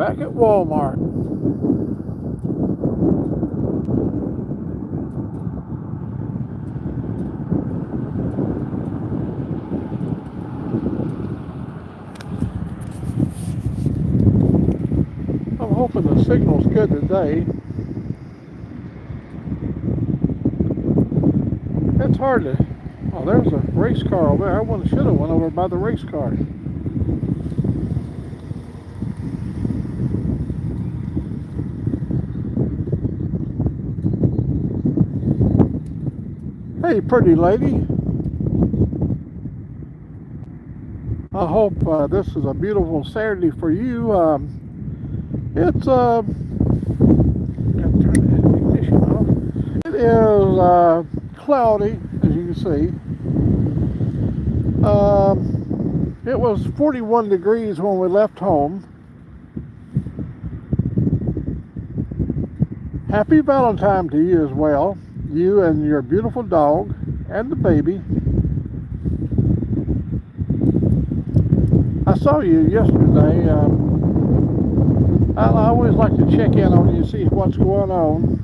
Back at Walmart. I'm hoping the signal's good today. It's hard to... Oh, there's a race car over there. I should have went over by the race car. Hey, pretty lady. I hope this is a beautiful Saturday for you. It's gotta turn the ignition off. It is cloudy, as you can see. It was 41 degrees when we left home. Happy Valentine to you as well. You and your beautiful dog and the baby. I saw you yesterday. I always like to check in on you, see what's going on.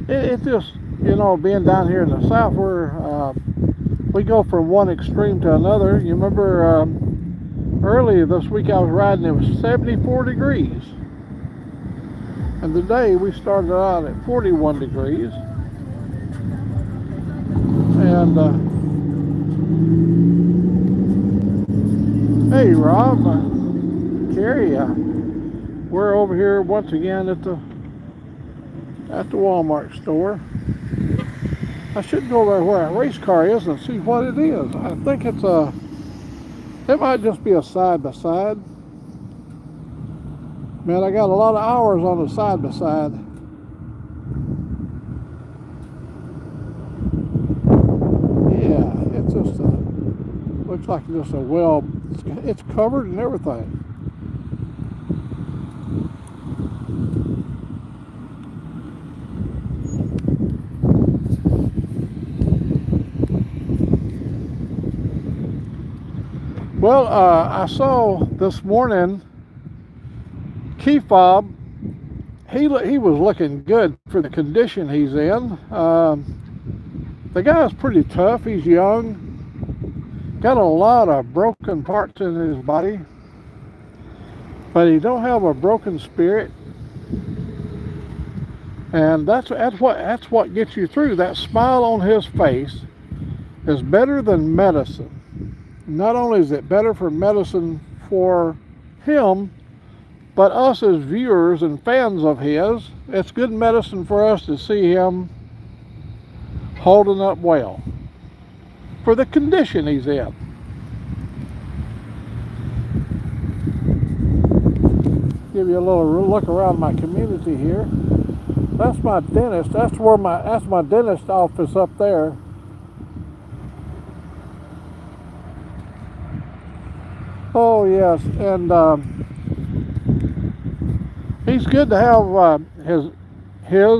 It's just, you know, being down here in the south where we go from one extreme to another. You remember earlier this week I was riding, it was 74 degrees. And today we started out at 41 degrees. And hey Rob, Carrie, we're over here once again at the Walmart store. I should go over where a race car is and see what it is. I think it might just be a side-by-side. Man, I got a lot of hours on the side-by-side. Yeah, it's just looks like just a it's covered and everything. Well, I saw this morning Key Fob. He was looking good for the condition he's in. The guy's pretty tough. He's young, got a lot of broken parts in his body, but he don't have a broken spirit, and that's what gets you through. That smile on his face is better than medicine. Not only is it better for medicine for him, but us as viewers and fans of his, it's good medicine for us to see him holding up well for the condition he's in. Give you a little look around my community here. That's my dentist. That's my dentist office up there. Oh yes, and he's good to have his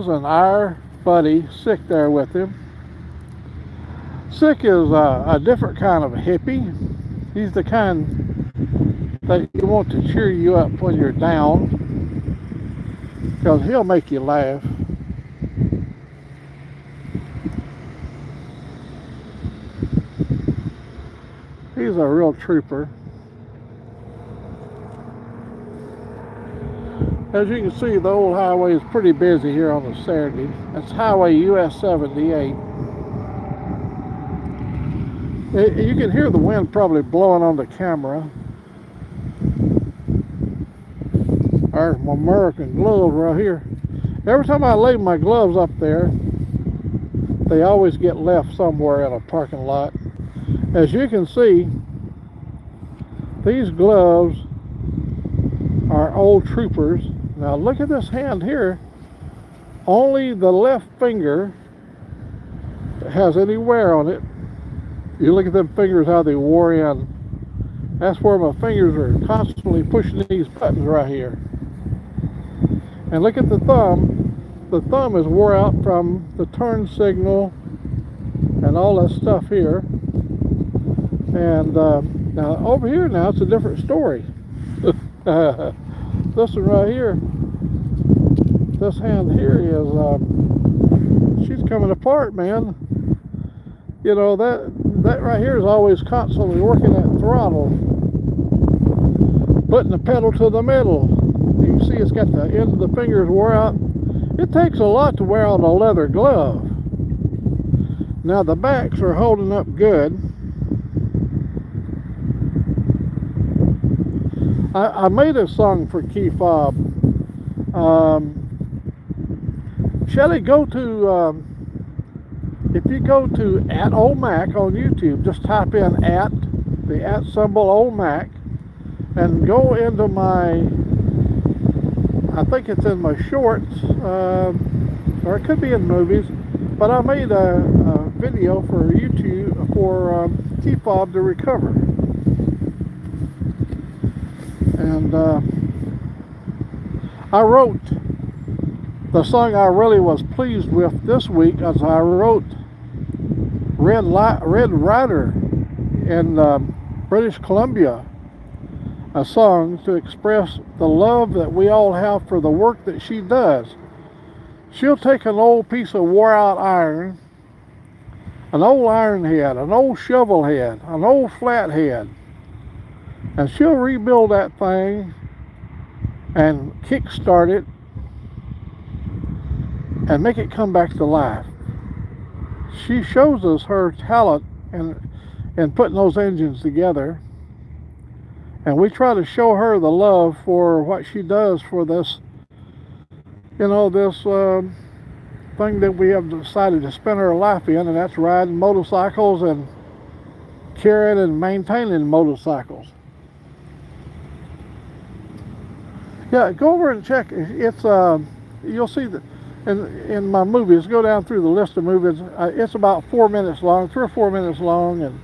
and our buddy Sick there with him. Sick is a different kind of a hippie. He's the kind that you want to cheer you up when you're down, because he'll make you laugh. He's a real trooper. As you can see, the old highway is pretty busy here on a Saturday. That's Highway US 78. You can hear the wind probably blowing on the camera. There's my American gloves right here. Every time I lay my gloves up there, they always get left somewhere in a parking lot. As you can see, these gloves are old troopers. Now look at this hand here. Only the left finger has any wear on it. You look at them fingers, how they wore in. That's where my fingers are constantly pushing these buttons right here. And look at the thumb. The thumb is wore out from the turn signal and all that stuff here. And now over here now it's a different story. This one right here, this hand here is, she's coming apart, man. You know, that right here is always constantly working that throttle, putting the pedal to the metal. You can see it's got the end of the fingers wore out. It takes a lot to wear out a leather glove. Now the backs are holding up good. I made a song for key fob. Shelly, go to, if you go to @Old Mack on YouTube, just type in the @ symbol Old Mack, and go into my, I think it's in my shorts, or it could be in movies, but I made a video for YouTube for key fob to recover. And I wrote the song I really was pleased with this week, as I wrote Red Rider in British Columbia, a song to express the love that we all have for the work that she does. She'll take an old piece of wore out iron, an old iron head, an old shovel head, an old flat head, and she'll rebuild that thing and kickstart it and make it come back to life. She shows us her talent in putting those engines together, and we try to show her the love for what she does for this, you know, this thing that we have decided to spend our life in, and that's riding motorcycles and carrying and maintaining motorcycles. Yeah, go over and check. It's you'll see that in my movies. Go down through the list of movies. It's about 4 minutes long, 3 or 4 minutes long, and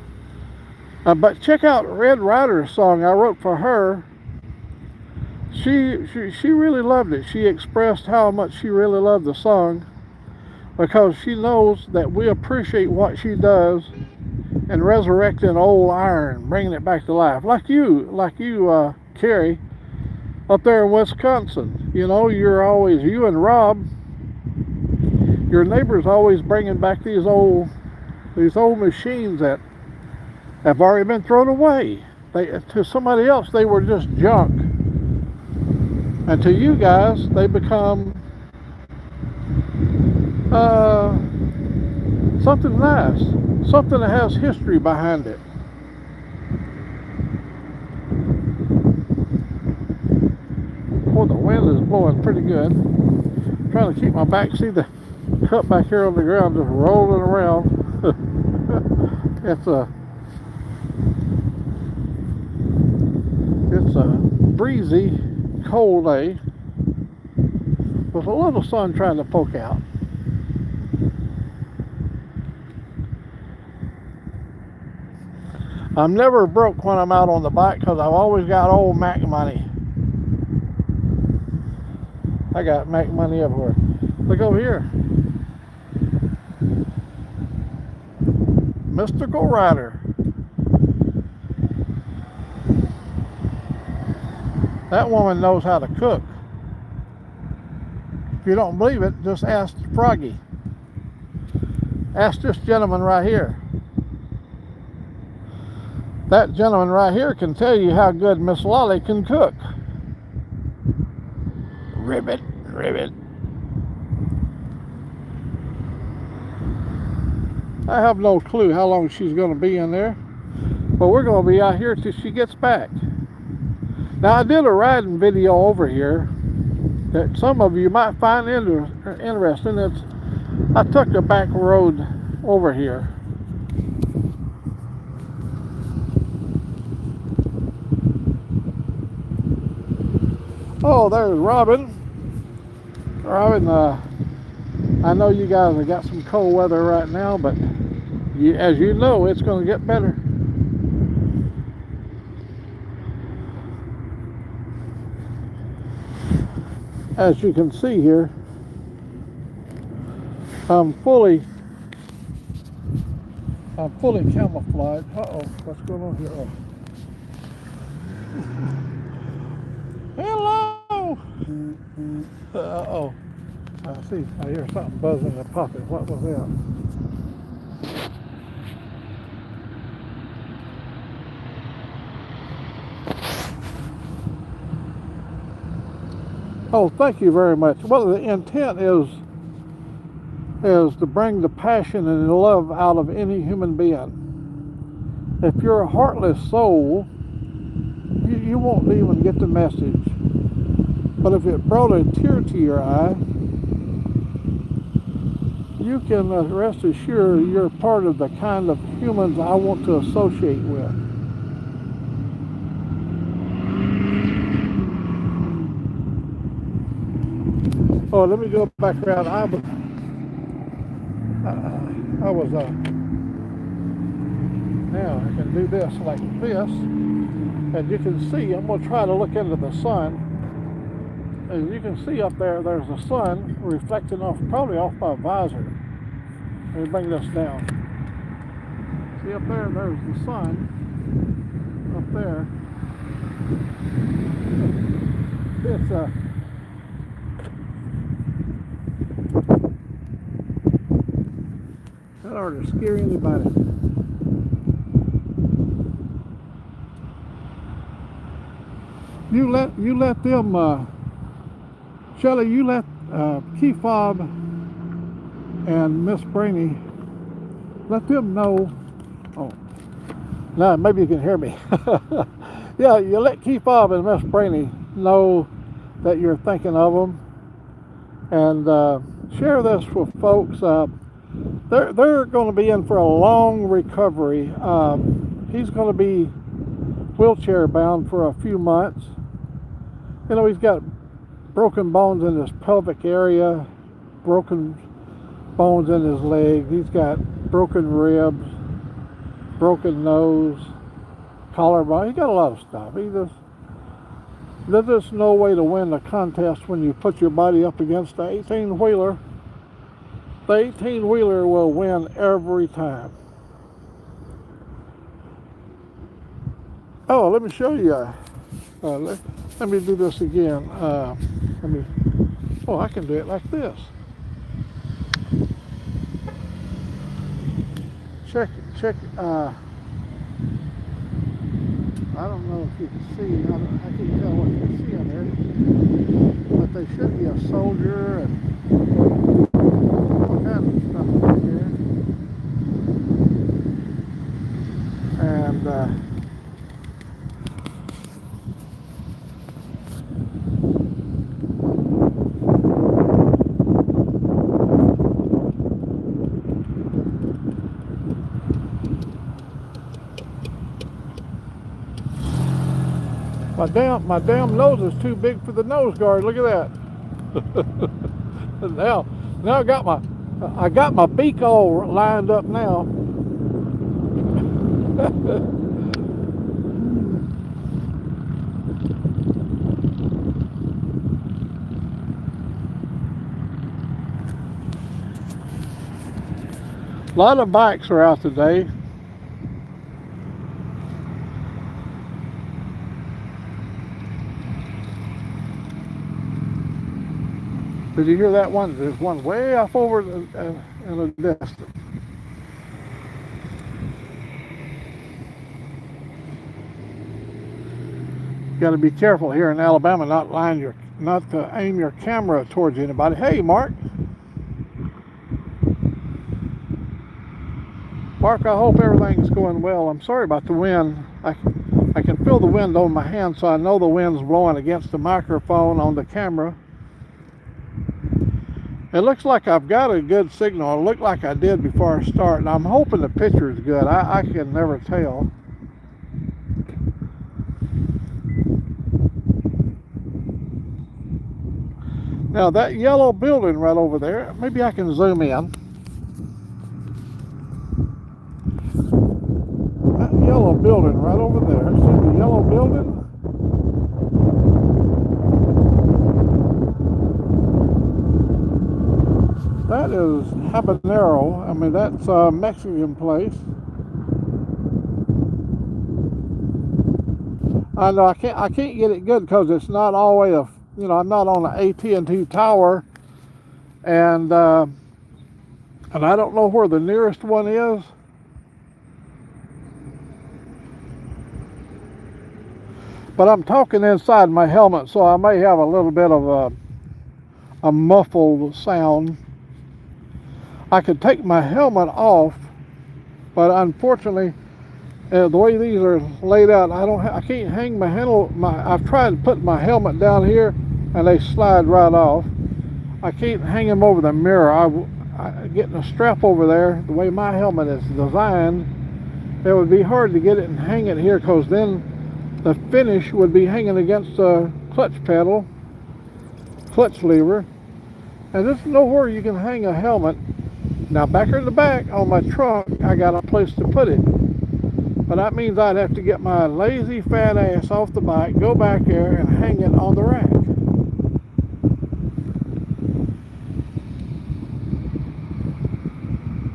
but check out Red Rider's song I wrote for her. She really loved it. She expressed how much she really loved the song, because she knows that we appreciate what she does in resurrecting old iron, bringing it back to life, like you, Carrie, up there in Wisconsin. You know, you and Rob, your neighbor's always bringing back these old machines that have already been thrown away. To somebody else, they were just junk, and to you guys, they become something nice, something that has history behind it. Boy, the wind is blowing pretty good. I'm trying to keep my back. See the cup back here on the ground just rolling around. It's a breezy, cold day with a little sun trying to poke out. I'm never broke when I'm out on the bike, because I've always got old Mac money. I got Mac money everywhere. Look over here. Mystical Rider. That woman knows how to cook. If you don't believe it, just ask Froggy. Ask this gentleman right here. That gentleman right here can tell you how good Miss Lolly can cook. Ribbit, ribbit. I have no clue how long she's going to be in there, but we're going to be out here till she gets back. Now, I did a riding video over here that some of you might find interesting. I took the back road over here. Oh, there's Robin. Robin, I know you guys have got some cold weather right now, but as you know, it's going to get better. As you can see here, I'm fully camouflaged. Uh-oh, what's going on here? Hello. Uh-oh. I see. I hear something buzzing in the pocket. What was that? Oh, thank you very much. Well, the intent is to bring the passion and the love out of any human being. If you're a heartless soul, you won't even get the message. But if it brought a tear to your eye, you can rest assured you're part of the kind of humans I want to associate with. Oh, let me go back around. Now I can do this like this, and you can see, I'm going to try to look into the sun. As you can see up there, there's the sun reflecting probably off my visor. Let me bring this down. See up there, there's the sun up there. It's that ought to scare anybody. You let them, Shelley, you let Key Fob and Miss Brainy, let them know. Oh, now maybe you can hear me. Yeah, you let Key Fob and Miss Brainy know that you're thinking of them, and share this with folks. They're going to be in for a long recovery. He's going to be wheelchair bound for a few months. You know, he's got broken bones in his pelvic area, broken bones in his leg. He's got broken ribs, broken nose, collarbone. He's got a lot of stuff. There's just no way to win the contest when you put your body up against the 18-wheeler. The 18-wheeler will win every time. Oh, let me show you. Let me do this again. I can do it like this. Check. I don't know if you can see. I can't tell what you can see on there. But there should be a soldier and all kinds of stuff in here. And my damn nose is too big for the nose guard. Look at that. now I got my beak all lined up now. A lot of bikes are out today. Did you hear that one? There's one way off over in the distance. You got to be careful here in Alabama, not to aim your camera towards anybody. Hey, Mark. Mark, I hope everything's going well. I'm sorry about the wind. I can feel the wind on my hand, so I know the wind's blowing against the microphone on the camera. It looks like I've got a good signal. It looked like I did before I start, and I'm hoping the picture is good. I can never tell. Now that yellow building right over there, maybe I can zoom in. That yellow building right over there, see the yellow building? That is Habanero. I mean, that's a Mexican place. I know I can't get it good because it's not always I'm not on the AT&T tower, and I don't know where the nearest one is. But I'm talking inside my helmet, so I may have a little bit of a muffled sound. I could take my helmet off, but unfortunately, the way these are laid out, I can't hang I've tried to put my helmet down here, and they slide right off. I can't hang them over the mirror. Getting a strap over there, the way my helmet is designed, it would be hard to get it and hang it here, because then the finish would be hanging against the clutch lever, and there's nowhere you can hang a helmet. Now back in the back on my trunk, I got a place to put it, but that means I'd have to get my lazy fat ass off the bike, go back there and hang it on the rack.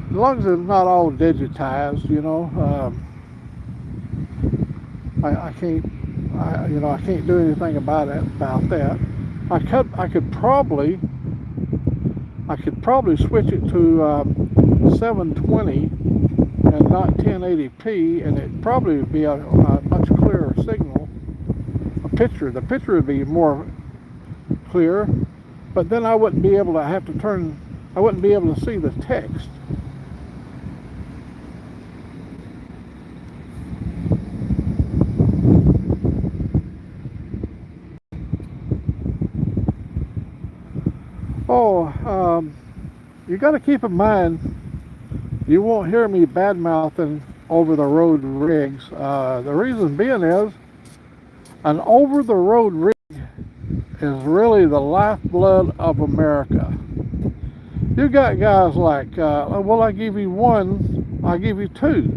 As long as it's not all digitized, I can't do anything about that. I could probably switch it to 720 and not 1080p, and it probably would be a much clearer signal. The picture would be more clear, but then I wouldn't be able to see the text. You got to keep in mind, you won't hear me bad mouthing over the road rigs. The reason being is, an over the road rig is really the lifeblood of America. You got guys like, I give you one, I'll give you two.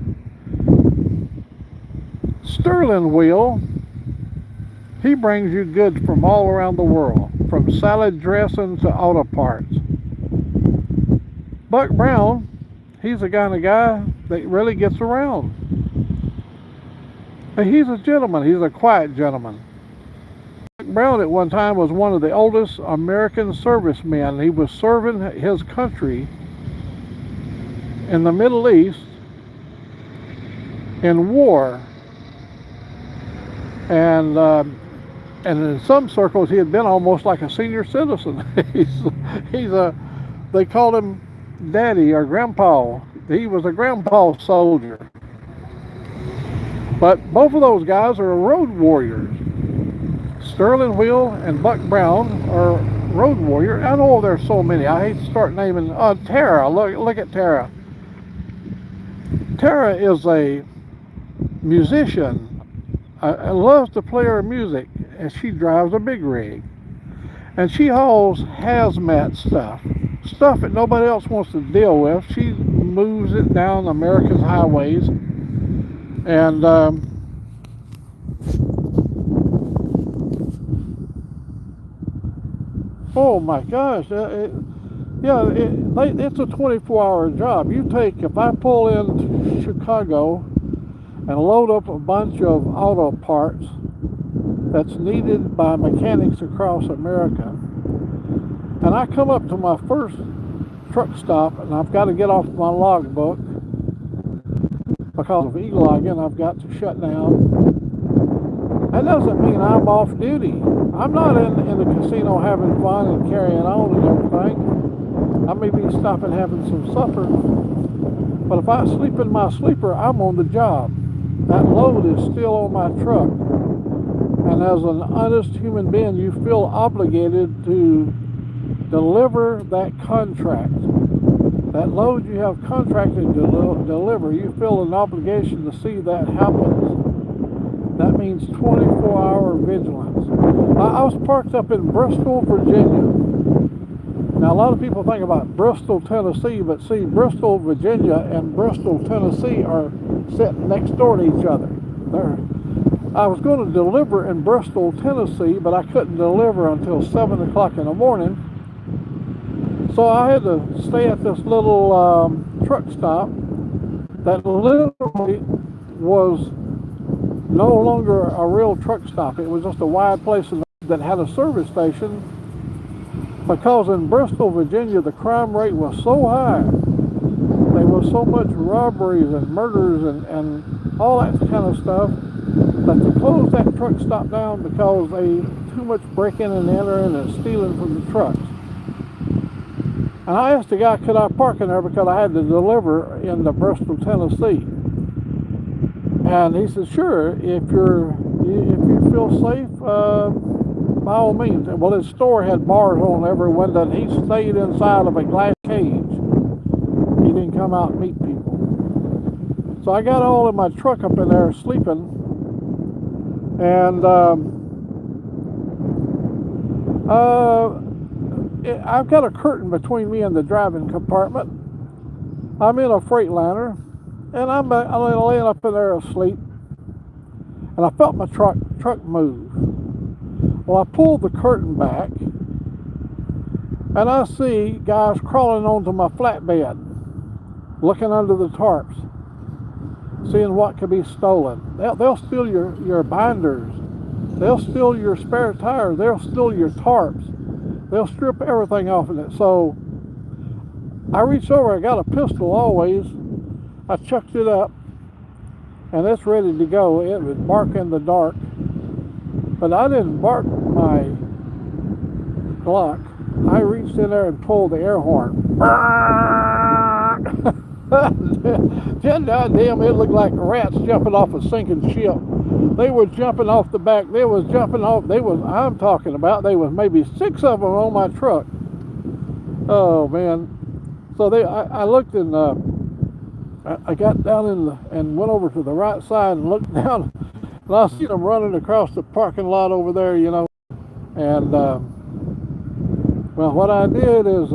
Sterling Wheel, he brings you goods from all around the world, from salad dressing to auto parts. Buck Brown, he's the kind of guy that really gets around. And he's a gentleman. He's a quiet gentleman. Buck Brown at one time was one of the oldest American servicemen. He was serving his country in the Middle East in war. And in some circles, he had been almost like a senior citizen. They called him Daddy or Grandpa. He was a grandpa soldier. But both of those guys are road warriors. Sterling Wheel and Buck Brown are road warriors. I know there's so many. I hate to start naming. Tara, look at Tara. Tara is a musician. Loves to play her music, and she drives a big rig. And she hauls hazmat stuff that nobody else wants to deal with. She moves it down America's highways, and oh my gosh, it's a 24-hour job. If I pull into Chicago and load up a bunch of auto parts that's needed by mechanics across America, and I come up to my first truck stop, and I've got to get off my logbook because of e-logging. I've got to shut down. That doesn't mean I'm off duty. I'm not in the casino having fun and carrying on and everything. I may be stopping having some supper, but if I sleep in my sleeper, I'm on the job. That load is still on my truck. And as an honest human being, you feel obligated to deliver that contract. That load you have contracted to deliver, you feel an obligation to see that happens. That means 24-hour vigilance. I was parked up in Bristol, Virginia. Now, a lot of people think about Bristol, Tennessee, but see, Bristol, Virginia and Bristol, Tennessee are sitting next door to each other. I was going to deliver in Bristol, Tennessee, but I couldn't deliver until 7 o'clock in the morning. So I had to stay at this little truck stop that literally was no longer a real truck stop. It was just a wide place that had a service station, because in Bristol, Virginia, the crime rate was so high. There was so much robberies and murders and all that kind of stuff that they closed that truck stop down because they too much breaking and entering and stealing from the trucks. And I asked the guy, could I park in there, because I had to deliver in the Bristol, Tennessee. And he said, sure, if you feel safe, by all means. Well, his store had bars on every window, and he stayed inside of a glass cage. He didn't come out and meet people. So I got all in my truck up in there sleeping, and I've got a curtain between me and the driving compartment. I'm in a Freightliner, and I'm laying up in there asleep, and I felt my truck move. Well, I pulled the curtain back, and I see guys crawling onto my flatbed, looking under the tarps, seeing what could be stolen. They'll steal your binders. They'll steal your spare tires. They'll steal your tarps. They'll strip everything off of it. So I reached over, I got a pistol always. I chucked it up, and it's ready to go. It would bark in the dark. But I didn't bark my Glock. I reached in there and pulled the air horn. Damn, it looked like rats jumping off a sinking ship. They were jumping off the back. They was jumping off. I'm talking about, there was maybe 6 of them on my truck. Oh, man. So I looked, and I got down and went over to the right side and looked down. And I see them running across the parking lot over there, And, well, what I did is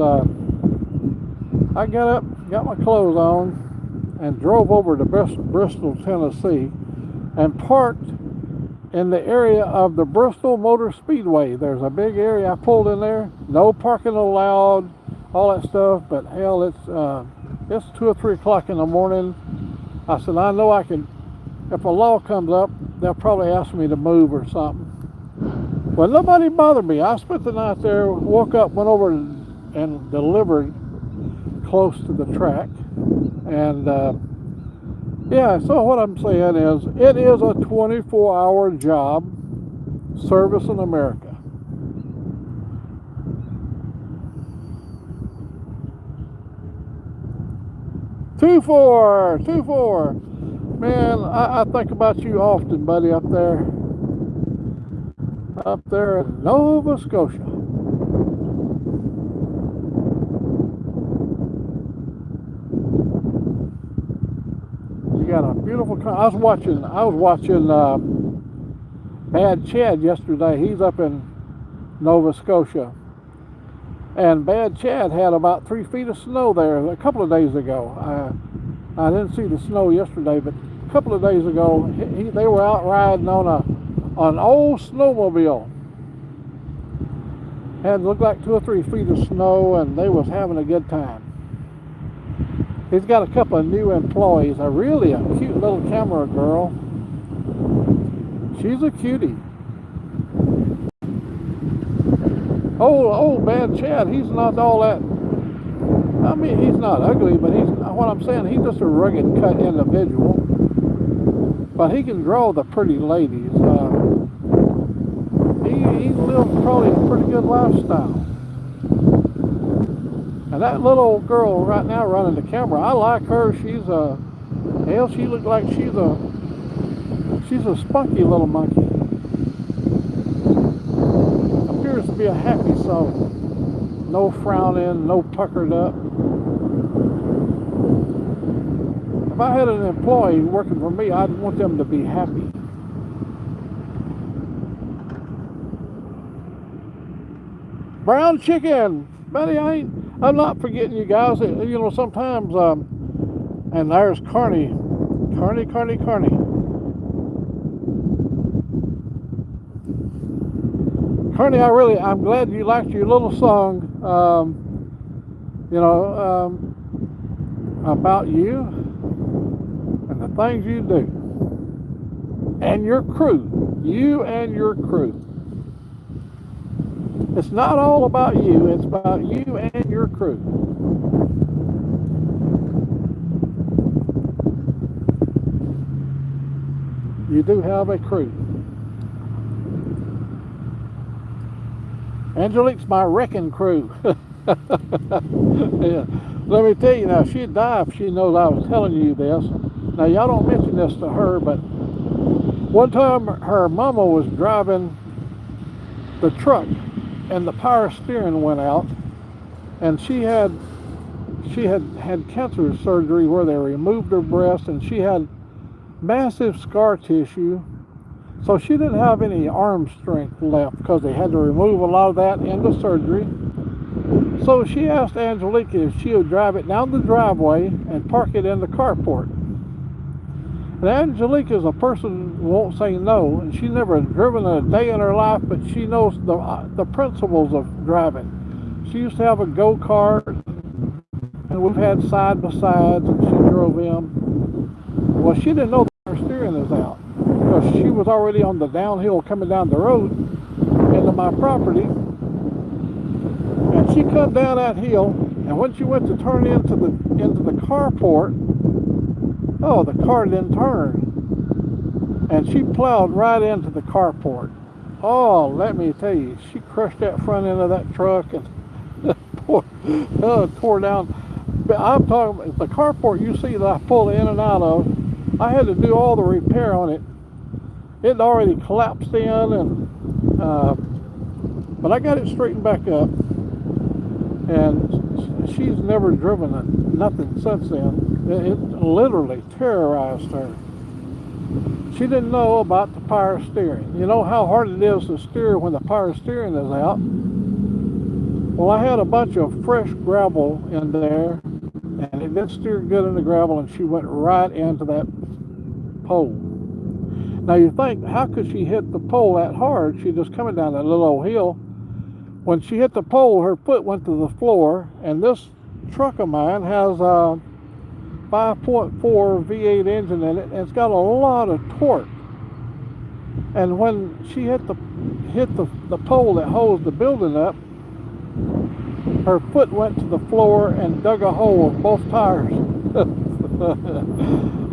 I got up, got my clothes on, and drove over to Bristol, Tennessee, and parked in the area of the Bristol Motor Speedway. There's a big area. I pulled in there. No parking allowed, all that stuff. But hell, it's 2 or 3 o'clock in the morning. I said, I know I can. If a law comes up, they'll probably ask me to move or something. Well, nobody bothered me. I spent the night there, woke up, went over and delivered close to the track. And yeah, so what I'm saying is, it is a 24-hour job servicing America. Two four. Man, I think about you often, buddy, up there in Nova Scotia. You got a beautiful. I was watching Bad Chad yesterday. He's up in Nova Scotia, and Bad Chad had about 3 feet of snow there a couple of days ago. I didn't see the snow yesterday, but a couple of days ago, they were out riding on an old snowmobile. Had looked like 2 or 3 feet of snow, and they was having a good time. He's got a couple of new employees. A cute little camera girl. She's a cutie. Old Bad Chad, he's not all that. I mean, he's not ugly, but what I'm saying, he's just a rugged cut individual. But he can draw the pretty ladies. He lives probably a pretty good lifestyle. And that little old girl right now running the camera, I like her. She looks like she's a spunky little monkey. Appears to be a happy soul. No frowning, no puckered up. If I had an employee working for me, I'd want them to be happy. Brown chicken, buddy. I'm not forgetting you guys. Sometimes, and there's Carney. Carney, I'm glad you liked your little song, about you and the things you do. and your crew. You and your crew. It's not all about you, it's about you and your crew. You do have a crew. Angelique's my wrecking crew. Yeah. Let me tell you now, she'd die if she knows I was telling you this. Now, y'all don't mention this to her, but one time her mama was driving the truck and the power steering went out, and she had cancer surgery where they removed her breast, and she had massive scar tissue. So she didn't have any arm strength left because they had to remove a lot of that in the surgery. So she asked Angelique if she would drive it down the driveway and park it in the carport. And Angelique is a person who won't say no, and she never driven a day in her life, but she knows the principles of driving. She used to have a go-kart, and we've had side-by-sides, and she drove them. Well, she didn't know her steering is out, because she was already on the downhill coming down the road into my property. And she come down that hill, and when she went to turn into the carport, oh, the car didn't turn. And she plowed right into the carport. Oh, let me tell you, she crushed that front end of that truck and tore down. But I'm talking about the carport you see that I pulled in and out of. I had to do all the repair on it. It had already collapsed in, and but I got it straightened back up. And she's never driven nothing since then. It literally terrorized her. She didn't know about the power steering. You know how hard it is to steer when the power steering is out? Well, I had a bunch of fresh gravel in there, and it didn't steer good in the gravel, and she went right into that pole. Now you think, how could she hit the pole that hard? She just coming down that little old hill. When she hit the pole, her foot went to the floor, and this truck of mine has a 5.4 V8 engine in it, and it's got a lot of torque. And when she hit the pole that holds the building up, her foot went to the floor and dug a hole in both tires.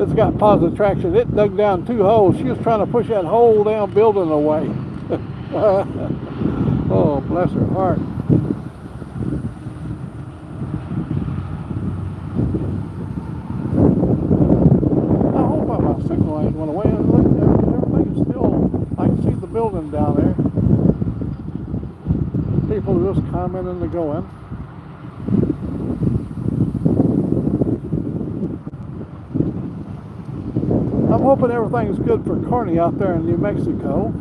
It's got positive traction. It dug down 2 holes. She was trying to push that whole damn building away. Oh, bless her heart. I hope my signal ain't went away. Everything's still, I can see the building down there. People just coming and going. I'm hoping everything's good for Carney out there in New Mexico.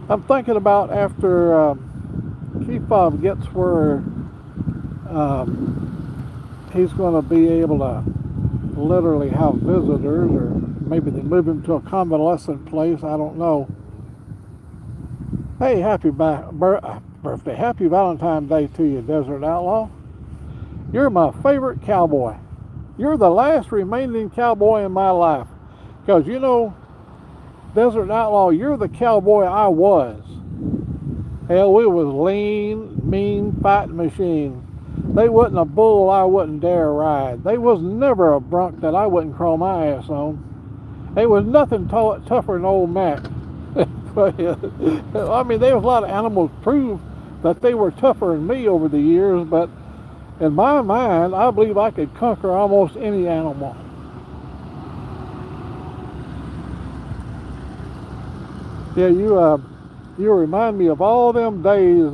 I'm thinking about after Kefov gets where he's going to be able to literally have visitors, or maybe they move him to a convalescent place, I don't know. Hey, happy birthday, happy Valentine's Day to you, Desert Outlaw. You're my favorite cowboy. You're the last remaining cowboy in my life. Because you know, Desert Outlaw, you're the cowboy I was. Hell, we was lean, mean fighting machine. They wasn't a bull I wouldn't dare ride. They was never a brunk that I wouldn't crawl my ass on. There was nothing tougher than Old Mack. I mean, there was a lot of animals prove that they were tougher than me over the years, but in my mind, I believe I could conquer almost any animal. Yeah, you remind me of all them days,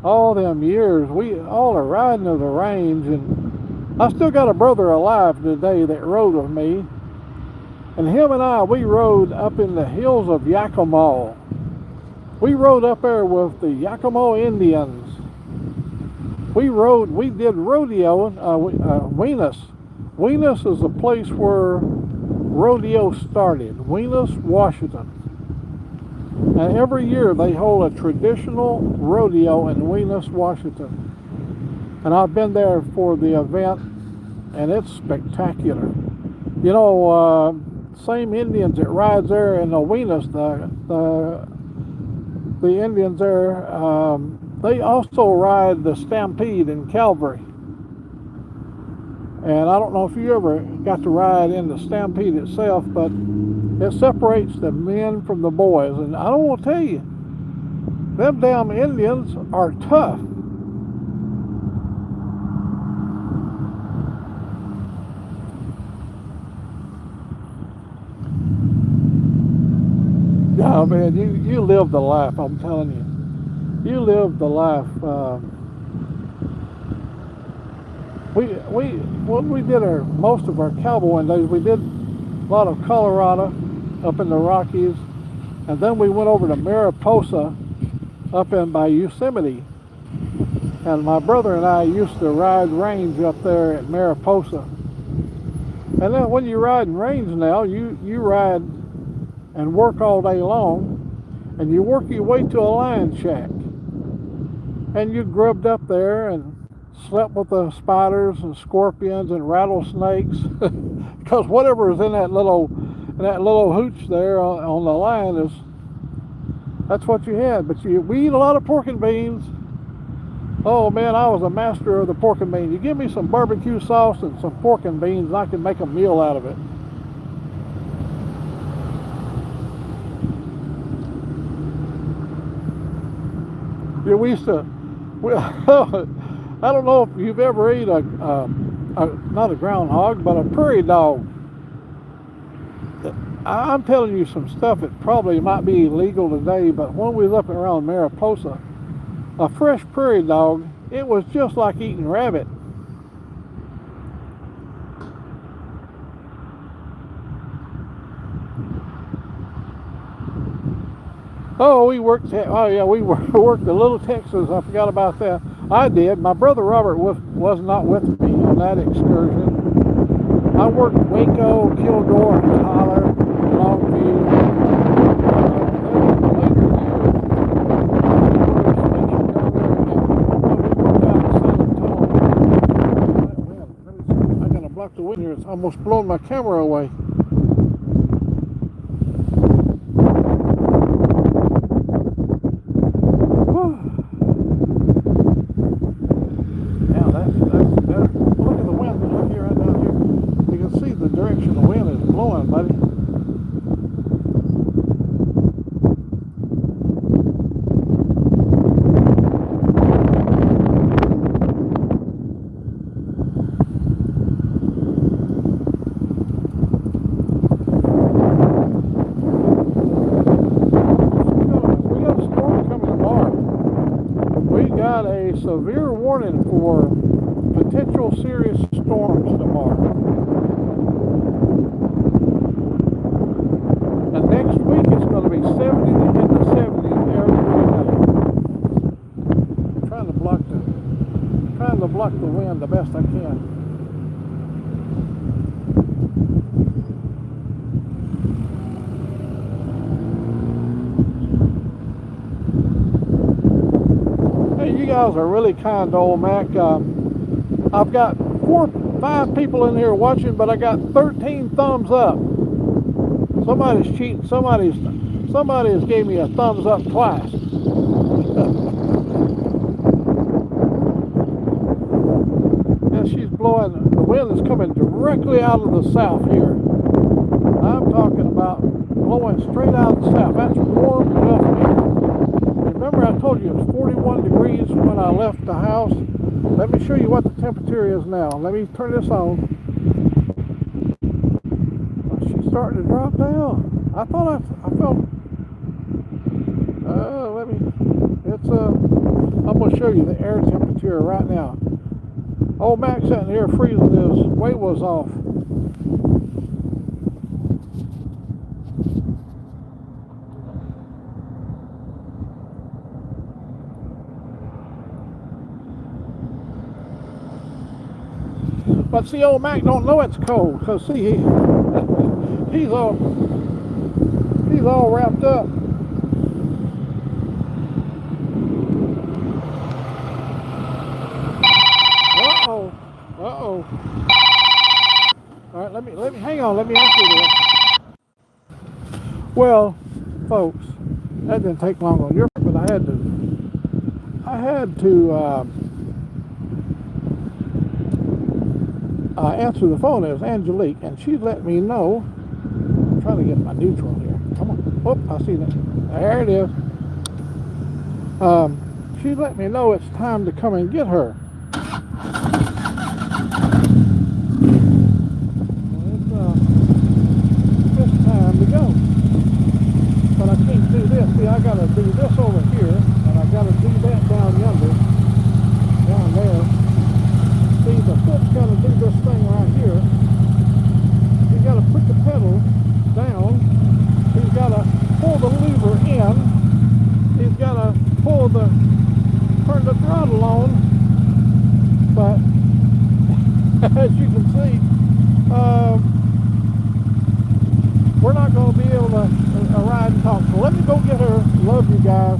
all them years. We all are riding to the range, and I still got a brother alive today that rode with me. And him and I, we rode up in the hills of Yakima. We rode up there with the Yakima Indians. We did rodeo, Venus. Venus is the place where rodeo started, Venus, Washington. And every year they hold a traditional rodeo in Venus, Washington. and I've been there for the event, and it's spectacular. You know, same Indians that rides there in Owenas, the Indians there, they also ride the Stampede in Calvary. And I don't know if you ever got to ride in the Stampede itself, but it separates the men from the boys. And I don't want to tell you, them damn Indians are tough. Yeah, man, you live the life, I'm telling you. You live the life. When we did most of our cowboying days, we did a lot of Colorado up in the Rockies, and then we went over to Mariposa up in by Yosemite. And my brother and I used to ride range up there at Mariposa. And then when you ride in range now, you ride and work all day long, and you work your way to a lion shack. And you grubbed up there and slept with the spiders and scorpions and rattlesnakes, because whatever is in that little hooch there on the lion that's what you had. But we eat a lot of pork and beans. Oh man, I was a master of the pork and beans. You give me some barbecue sauce and some pork and beans, and I can make a meal out of it. Yeah, we used to. I don't know if you've ever eaten not a groundhog, but a prairie dog. I'm telling you some stuff that probably might be illegal today, but when we was up and around Mariposa, a fresh prairie dog, it was just like eating rabbit. Oh, we worked the Little Texas. I forgot about that. I did. My brother Robert was not with me on that excursion. I worked Waco, Kilgore, Tyler, Longview. I gotta block the wind here. It's almost blowing my camera away. Severe warning for potential serious storms tomorrow. And next week it's going to be 70 in the 70s every day. I'm trying to block the wind the best I can. You guys are really kind to Old Mack. I've got 5 people in here watching, but I got 13 thumbs up. Somebody's cheating. Somebody has gave me a thumbs up twice. Yeah, she's blowing. The wind is coming directly out of the south here. I'm talking about blowing straight out of the south. That's warm enough here. Remember I told you it was 41 degrees when I left the house? Let me show you what the temperature is now. Let me turn this on. She's starting to drop down. I thought I felt... I'm going to show you the air temperature right now. Old Mac sitting here freezing his weight was off. But see, Old Mac don't know it's cold, because see, he's all wrapped up. let me hang on. Let me answer this. Well, folks, that didn't take long on your part, but I had to answer the phone. It was Angelique, and she let me know. I'm trying to get my neutral here. Come on. Oh, I see that. There it is. She let me know it's time to come and get her. It's time to go. But I can't do this. See, I got to do this over here, and I got to do that down yonder, down there. See, the foot's got to do this thing right here. He's got to put the pedal down. He's got to pull the lever in. He's got to turn the throttle on. But as you can see, we're not going to be able to ride and talk. So let me go get her. Love you guys.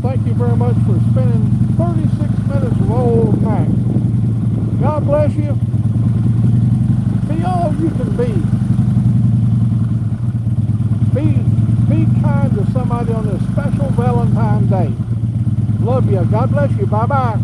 Thank you very much for spending 36 minutes with Old Mack. God bless you. Be all you can be. Be kind to somebody on this special Valentine's Day. Love you. God bless you. Bye-bye.